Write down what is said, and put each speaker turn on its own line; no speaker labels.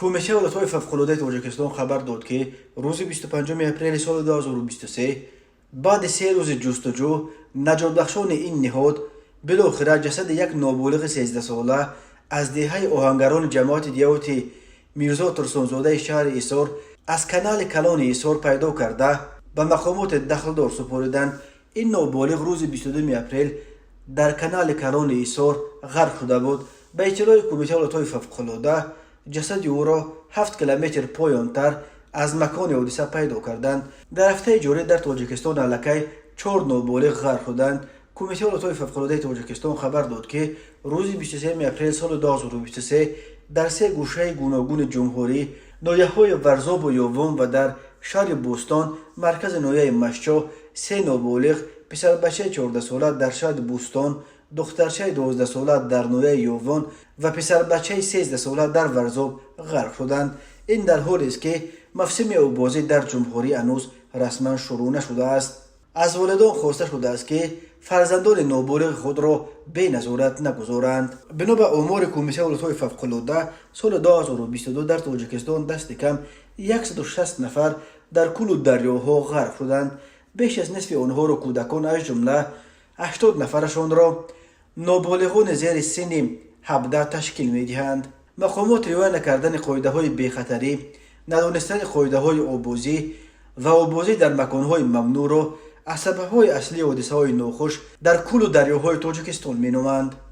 کمیته ولایت‌های فوق‌العاده تاجیکستان خبر داد که روز 25 اپریل سال 2023 بعد 3 روز جستجو نجات بخشان این نهاد بالاخره جسد یک نابالغ 13 ساله از دهه آهنگران جماعت دیوت میرزا ترسانزاده شهر ایسار از کانال کلان ایسار پیدا کرده به مقامات دخلدار سپردند. این نابالغ روز 22 اپریل در کانال کلان ایسار غرق شده بود. به اطلاع کمیته ولایت‌های فوق‌العاده جسد او را 7 کیلومتر پایانتر از مکان حادثه پیدا کردند. در هفته جاری در تاجیکستان علکی 4 نابالغ غرق شدند. کمیته ولایت‌های فوق‌العاده تاجیکستان خبر داد که روز 23 اپریل سال 2023 در 3 گوشه گوناگون جمهوری، ناحیه‌های ورزاب و یوون و در شهر بوستان مرکز ناحیه مشچا 3 نابالغ، پسر بچه 14 ساله در شهر بوستان، دخترچه 12 ساله در ناحیه یوون و پسر بچه 13 ساله در ورزاب غرق شدند. این در حالی است که موسم آببازی در جمهوری هنوز رسما شروع نشده است. از والدان خواسته شده است که فرزندان نابالغ خود را به نظارت نگذارند. بنا به آمار کمیته ولایت‌های فوق‌العاده سال 2022 در تاجیکستان دست کم 160 نفر در کل دریاها غرق شدند. بیش از نصف آنها را کودکان از جمله 80 نفرشان را نابالغان زیر سن 17 تشکیل می‌دهند. مقامات رعایت نکردن قاعده‌های بی‌خطری، ندانستن قاعده‌های آببازی و آببازی در مکان‌های ممنوع را از سبب‌های اصلی حادثه‌های ناخوش در کل دریاهای تاجیکستان می‌نامند.